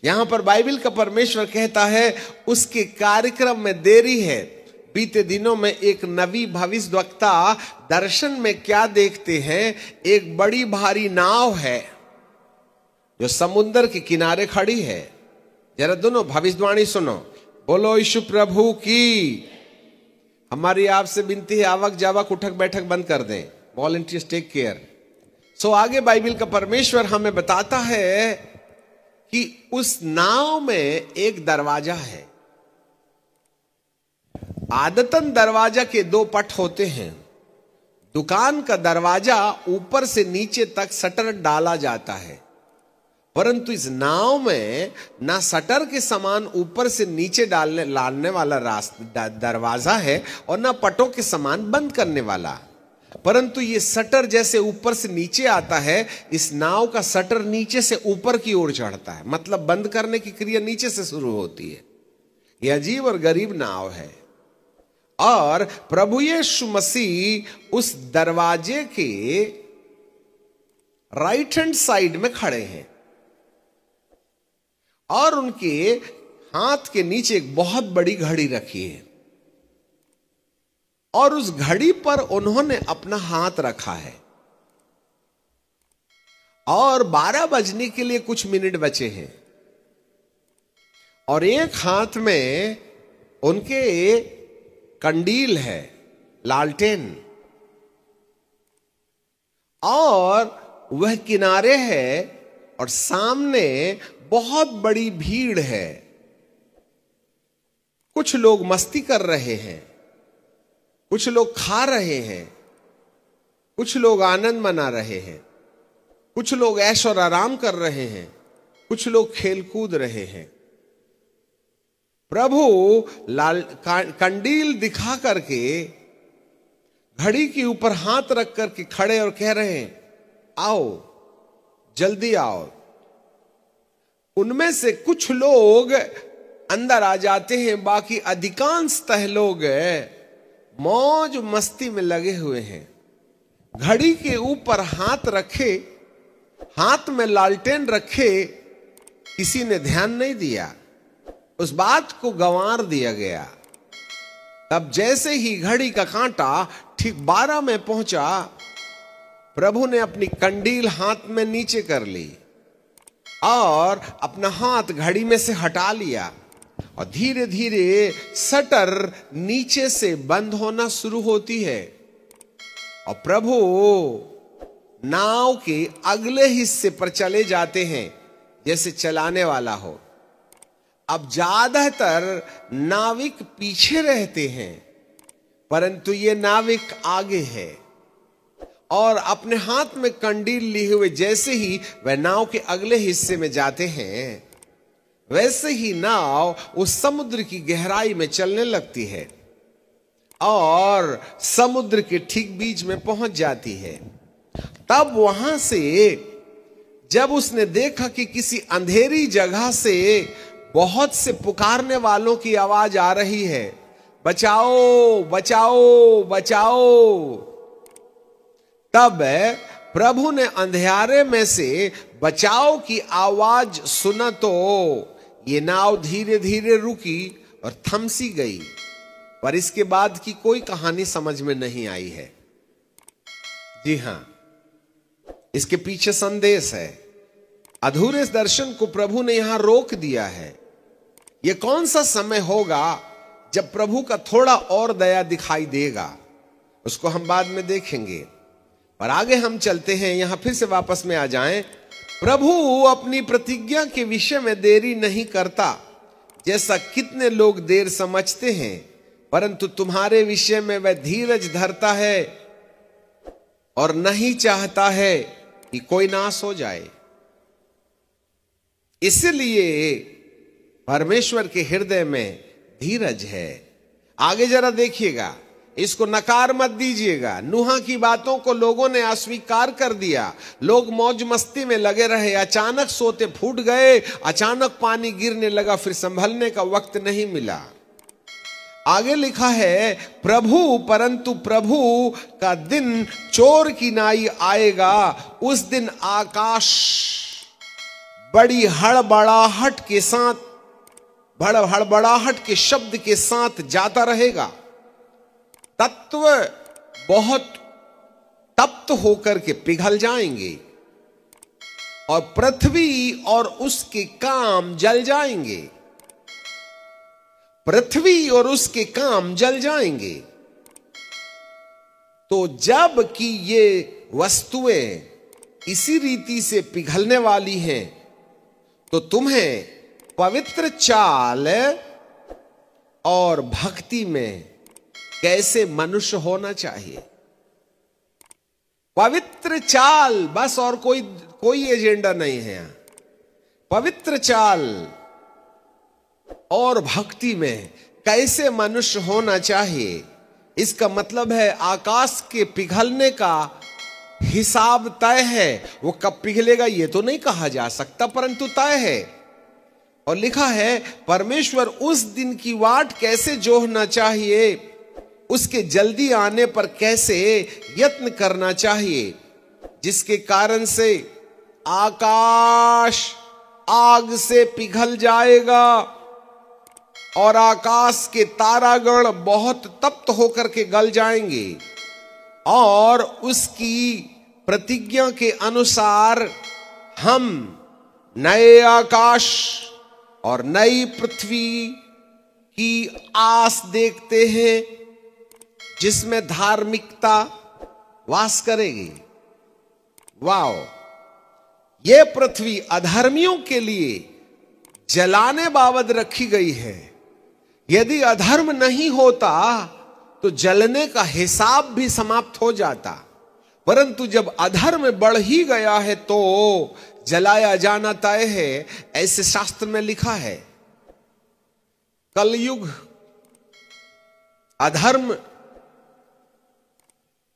यहां पर बाइबल का परमेश्वर कहता है उसके कार्यक्रम में देरी है। बीते दिनों में एक नबी भविष्यद्वक्ता दर्शन में क्या देखते हैं, एक बड़ी भारी नाव है जो समुद्र के किनारे खड़ी है। जरा दोनों भविष्यवाणी सुनो, बोलो यीशु प्रभु की। हमारी आपसे विनती है, आवक जावक उठक बैठक बंद कर दें। Volunteers take care. सो आगे बाइबल का परमेश्वर हमें बताता है कि उस नाव में एक दरवाजा है। आदतन दरवाजा के दो पट होते हैं। दुकान का दरवाजा ऊपर से नीचे तक शटर डाला जाता है, परंतु इस नाव में ना शटर के समान ऊपर से नीचे डालने वाला रास्ता दरवाजा है और ना पटों के समान बंद करने वाला। परंतु ये शटर जैसे ऊपर से नीचे आता है, इस नाव का शटर नीचे से ऊपर की ओर चढ़ता है, मतलब बंद करने की क्रिया नीचे से शुरू होती है। यह अजीब और गरीब नाव है। और प्रभु यीशु मसीह उस दरवाजे के राइट हैंड साइड में खड़े हैं और उनके हाथ के नीचे एक बहुत बड़ी घड़ी रखी है और उस घड़ी पर उन्होंने अपना हाथ रखा है और 12 बजने के लिए कुछ मिनट बचे हैं और एक हाथ में उनके कंडील है, लालटेन, और वह किनारे है और सामने बहुत बड़ी भीड़ है। कुछ लोग मस्ती कर रहे हैं, कुछ लोग खा रहे हैं, कुछ लोग आनंद मना रहे हैं, कुछ लोग ऐश और आराम कर रहे हैं, कुछ लोग खेल कूद रहे हैं। प्रभु कंडील दिखा करके घड़ी के ऊपर हाथ रख करके खड़े और कह रहे हैं, आओ जल्दी आओ। उनमें से कुछ लोग अंदर आ जाते हैं, बाकी अधिकांशतः लोग मौज मस्ती में लगे हुए हैं। घड़ी के ऊपर हाथ रखे, हाथ में लालटेन रखे, किसी ने ध्यान नहीं दिया, उस बात को गंवार दिया गया। तब जैसे ही घड़ी का कांटा ठीक 12 में पहुंचा, प्रभु ने अपनी कंडील हाथ में नीचे कर ली और अपना हाथ घड़ी में से हटा लिया और धीरे धीरे शटर नीचे से बंद होना शुरू होती है और प्रभु नाव के अगले हिस्से पर चले जाते हैं जैसे चलाने वाला हो। अब ज्यादातर नाविक पीछे रहते हैं, परंतु ये नाविक आगे है और अपने हाथ में कंडील लिए हुए जैसे ही वह नाव के अगले हिस्से में जाते हैं, वैसे ही नाव उस समुद्र की गहराई में चलने लगती है और समुद्र के ठीक बीच में पहुंच जाती है। तब वहां से जब उसने देखा कि किसी अंधेरी जगह से बहुत से पुकारने वालों की आवाज आ रही है, बचाओ बचाओ बचाओ, तब प्रभु ने अंधेरे में से बचाओ की आवाज सुना तो ये नाव धीरे धीरे रुकी और थम सी गई। पर इसके बाद की कोई कहानी समझ में नहीं आई है। जी हां, इसके पीछे संदेश है। अधूरे दर्शन को प्रभु ने यहां रोक दिया है। यह कौन सा समय होगा जब प्रभु का थोड़ा और दया दिखाई देगा, उसको हम बाद में देखेंगे। पर आगे हम चलते हैं, यहां फिर से वापस में आ जाएं। प्रभु अपनी प्रतिज्ञा के विषय में देरी नहीं करता, जैसा कितने लोग देर समझते हैं, परंतु तुम्हारे विषय में वह धीरज धरता है और नहीं चाहता है कि कोई नाश हो जाए। इसलिए परमेश्वर के हृदय में धीरज है। आगे जरा देखिएगा, इसको नकार मत दीजिएगा। नूहा की बातों को लोगों ने अस्वीकार कर दिया, लोग मौज मस्ती में लगे रहे। अचानक सोते फूट गए, अचानक पानी गिरने लगा, फिर संभलने का वक्त नहीं मिला। आगे लिखा है, परंतु प्रभु का दिन चोर की नाई आएगा। उस दिन आकाश बड़ी हड़बड़ाहट के साथ, हड़बड़ाहट के शब्द के साथ जाता रहेगा। तत्व बहुत तप्त होकर के पिघल जाएंगे और पृथ्वी और उसके काम जल जाएंगे। पृथ्वी और उसके काम जल जाएंगे। तो जब कि ये वस्तुएं इसी रीति से पिघलने वाली हैं, तो तुम्हें पवित्र चाल और भक्ति में कैसे मनुष्य होना चाहिए। पवित्र चाल बस, और कोई एजेंडा नहीं है यहां। पवित्र चाल और भक्ति में कैसे मनुष्य होना चाहिए, इसका मतलब है आकाश के पिघलने का हिसाब तय है। वो कब पिघलेगा ये तो नहीं कहा जा सकता, परंतु तय है। और लिखा है परमेश्वर उस दिन की वाट कैसे जोहना चाहिए, उसके जल्दी आने पर कैसे यत्न करना चाहिए, जिसके कारण से आकाश आग से पिघल जाएगा और आकाश के तारागण बहुत तप्त होकर के गल जाएंगे। और उसकी प्रतिज्ञा के अनुसार हम नए आकाश और नई पृथ्वी की आस देखते हैं, जिसमें धार्मिकता वास करेगी। वाओ, ये पृथ्वी अधर्मियों के लिए जलाने बाबत रखी गई है। यदि अधर्म नहीं होता तो जलने का हिसाब भी समाप्त हो जाता, परंतु जब अधर्म बढ़ ही गया है तो जलाया जाना तय है, ऐसे शास्त्र में लिखा है। कलयुग, अधर्म,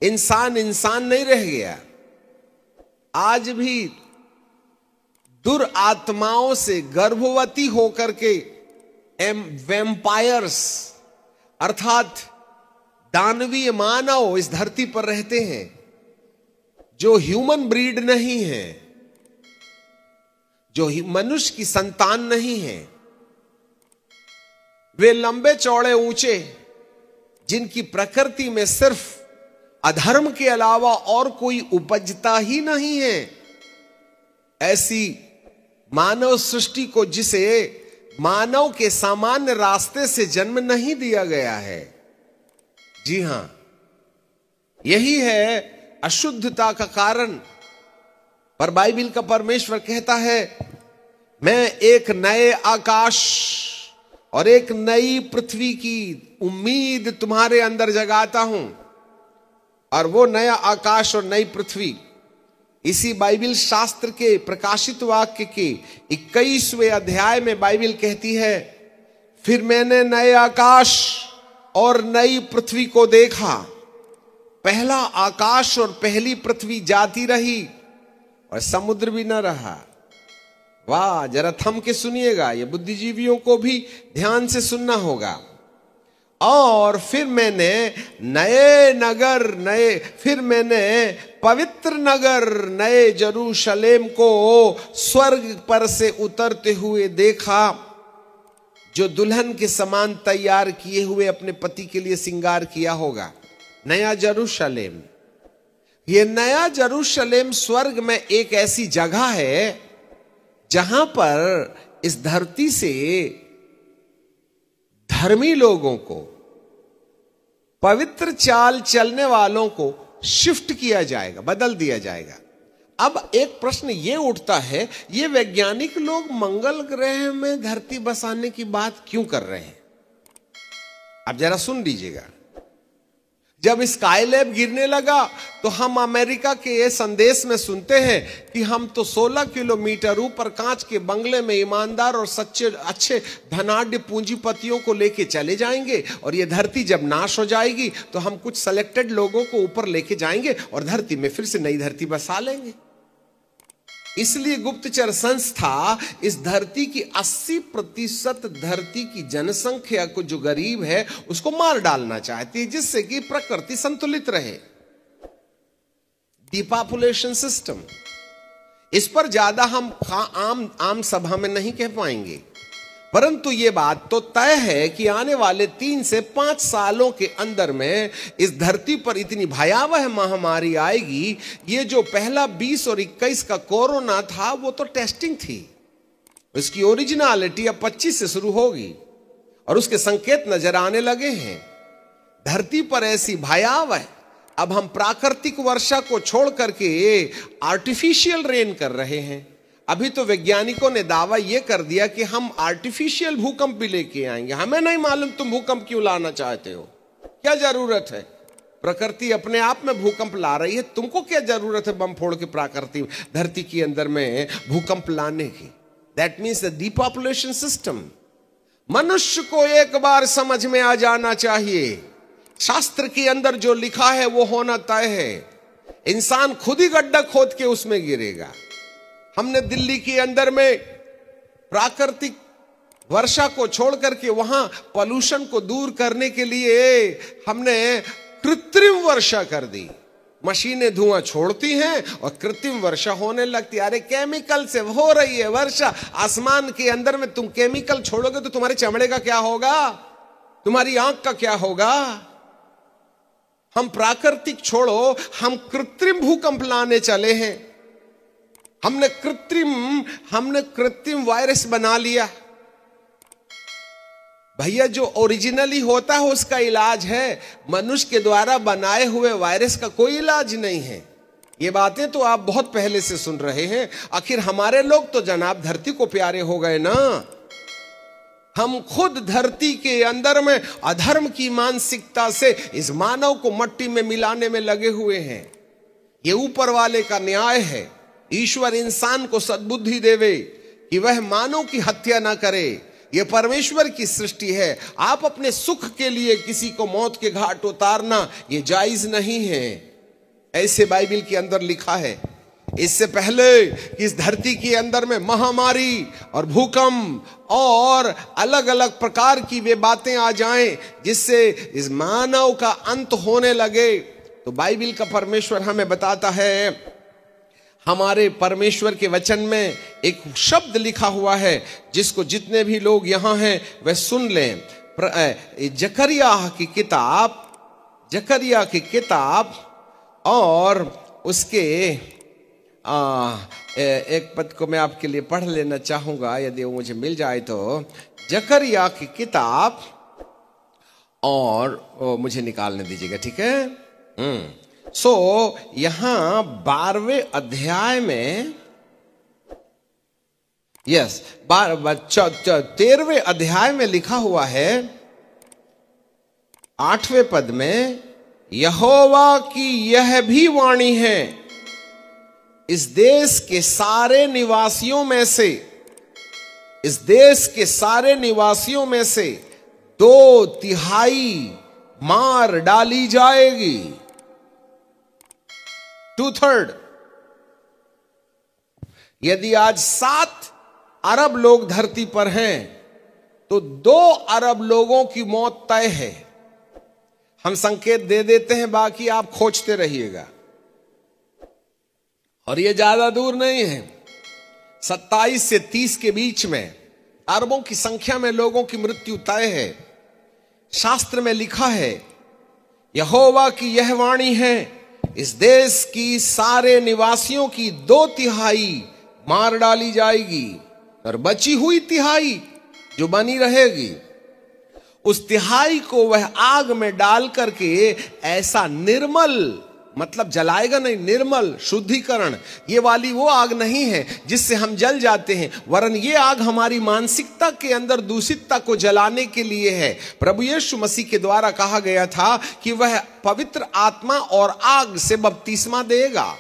इंसान नहीं रह गया। आज भी दुरात्माओं से गर्भवती होकर के वैम्पायर्स अर्थात दानवीय मानव इस धरती पर रहते हैं, जो ह्यूमन ब्रीड नहीं है, जो मनुष्य की संतान नहीं है। वे लंबे चौड़े ऊंचे, जिनकी प्रकृति में सिर्फ अधर्म के अलावा और कोई उपजता ही नहीं है, ऐसी मानव सृष्टि को, जिसे मानव के सामान्य रास्ते से जन्म नहीं दिया गया है। जी हां, यही है अशुद्धता का कारण। पर बाइबल का परमेश्वर कहता है, मैं एक नए आकाश और एक नई पृथ्वी की उम्मीद तुम्हारे अंदर जगाता हूं। और वो नया आकाश और नई पृथ्वी इसी बाइबल शास्त्र के प्रकाशित वाक्य के 21वें अध्याय में बाइबल कहती है, फिर मैंने नए आकाश और नई पृथ्वी को देखा। पहला आकाश और पहली पृथ्वी जाती रही और समुद्र भी न रहा। वाह, जरा थम के सुनिएगा, ये बुद्धिजीवियों को भी ध्यान से सुनना होगा। और फिर मैंने पवित्र नगर नए जेरूशलेम को स्वर्ग पर से उतरते हुए देखा, जो दुल्हन के समान तैयार किए हुए अपने पति के लिए श्रृंगार किया होगा। नया जेरूशलेम, ये नया जेरूशलेम स्वर्ग में एक ऐसी जगह है जहां पर इस धरती से धर्मी लोगों को, पवित्र चाल चलने वालों को शिफ्ट किया जाएगा, बदल दिया जाएगा। अब एक प्रश्न ये उठता है, ये वैज्ञानिक लोग मंगल ग्रह में धरती बसाने की बात क्यों कर रहे हैं? अब जरा सुन लीजिएगा। जब स्काईलैब गिरने लगा तो हम अमेरिका के ये संदेश में सुनते हैं कि हम तो 16 किलोमीटर ऊपर कांच के बंगले में ईमानदार और सच्चे अच्छे धनाढ्य पूंजीपतियों को लेके चले जाएंगे, और ये धरती जब नाश हो जाएगी तो हम कुछ सेलेक्टेड लोगों को ऊपर लेके जाएंगे और धरती में फिर से नई धरती बसा लेंगे। इसलिए गुप्तचर संस्था इस धरती की 80% धरती की जनसंख्या को, जो गरीब है, उसको मार डालना चाहती है, जिससे कि प्रकृति संतुलित रहे। डिपॉपुलेशन सिस्टम, इस पर ज्यादा हम आम सभा में नहीं कह पाएंगे, परंतु ये बात तो तय है कि आने वाले 3 से 5 सालों के अंदर में इस धरती पर इतनी भयावह महामारी आएगी। ये जो पहला 20 और 21 का कोरोना था वो तो टेस्टिंग थी, उसकी ओरिजिनलिटी अब 25 से शुरू होगी और उसके संकेत नजर आने लगे हैं। धरती पर ऐसी भयावह, अब हम प्राकृतिक वर्षा को छोड़ करके आर्टिफिशियल रेन कर रहे हैं। अभी तो वैज्ञानिकों ने दावा यह कर दिया कि हम आर्टिफिशियल भूकंप भी लेके आएंगे। हमें नहीं मालूम तुम भूकंप क्यों लाना चाहते हो, क्या जरूरत है? प्रकृति अपने आप में भूकंप ला रही है, तुमको क्या जरूरत है बम फोड़ के प्रकृति धरती के अंदर में भूकंप लाने की? That means the depopulation system. मनुष्य को एक बार समझ में आ जाना चाहिए, शास्त्र के अंदर जो लिखा है वो होना तय है। इंसान खुद ही गड्ढा खोद के उसमें गिरेगा। हमने दिल्ली के अंदर में प्राकृतिक वर्षा को छोड़ करके वहां पॉल्यूशन को दूर करने के लिए हमने कृत्रिम वर्षा कर दी। मशीनें धुआं छोड़ती हैं और कृत्रिम वर्षा होने लगती है। अरे केमिकल से हो रही है वर्षा, आसमान के अंदर में तुम केमिकल छोड़ोगे तो तुम्हारे चमड़े का क्या होगा, तुम्हारी आंख का क्या होगा? हम प्राकृतिक छोड़ो, हम कृत्रिम भूकंप लाने चले हैं। हमने कृत्रिम वायरस बना लिया। भैया जो ओरिजिनली होता है उसका इलाज है, मनुष्य के द्वारा बनाए हुए वायरस का कोई इलाज नहीं है। ये बातें तो आप बहुत पहले से सुन रहे हैं। आखिर हमारे लोग तो जनाब धरती को प्यारे हो गए ना। हम खुद धरती के अंदर में अधर्म की मानसिकता से इस मानव को मट्टी में मिलाने में लगे हुए हैं। ये ऊपर वाले का न्याय है। ईश्वर इंसान को सद्बुद्धि देवे कि वह मानव की हत्या ना करे। यह परमेश्वर की सृष्टि है। आप अपने सुख के लिए किसी को मौत के घाट उतारना ये जायज नहीं है, ऐसे बाइबल के अंदर लिखा है। इससे पहले इस धरती के अंदर में महामारी और भूकंप और अलग अलग प्रकार की वे बातें आ जाएं जिससे इस मानव का अंत होने लगे, तो बाइबल का परमेश्वर हमें बताता है, हमारे परमेश्वर के वचन में एक शब्द लिखा हुआ है जिसको जितने भी लोग यहां हैं वह सुन लें। जकरिया की किताब और उसके एक पद को मैं आपके लिए पढ़ लेना चाहूंगा, यदि वो मुझे मिल जाए तो। जकरिया की किताब और मुझे निकालने दीजिएगा, ठीक है? यहां 12वें अध्याय में 13वें अध्याय में लिखा हुआ है 8वें पद में, यहोवा की यह भी वाणी है, इस देश के सारे निवासियों में से 2/3 मार डाली जाएगी। 2/3। यदि आज 7 अरब लोग धरती पर हैं तो 2 अरब लोगों की मौत तय है। हम संकेत दे देते हैं, बाकी आप खोजते रहिएगा। और ये ज्यादा दूर नहीं है, 27 से 30 के बीच में अरबों की संख्या में लोगों की मृत्यु तय है। शास्त्र में लिखा है, यहोवा की यह वाणी है, इस देश की सारे निवासियों की 2/3 मार डाली जाएगी और बची हुई 1/3 जो बनी रहेगी, उस 1/3 को वह आग में डाल करके ऐसा निर्मल, मतलब जलाएगा नहीं, निर्मल शुद्धिकरण। ये वाली वो आग नहीं है जिससे हम जल जाते हैं, वरन ये आग हमारी मानसिकता के अंदर दूषितता को जलाने के लिए है। प्रभु यीशु मसीह के द्वारा कहा गया था कि वह पवित्र आत्मा और आग से बपतिस्मा देगा।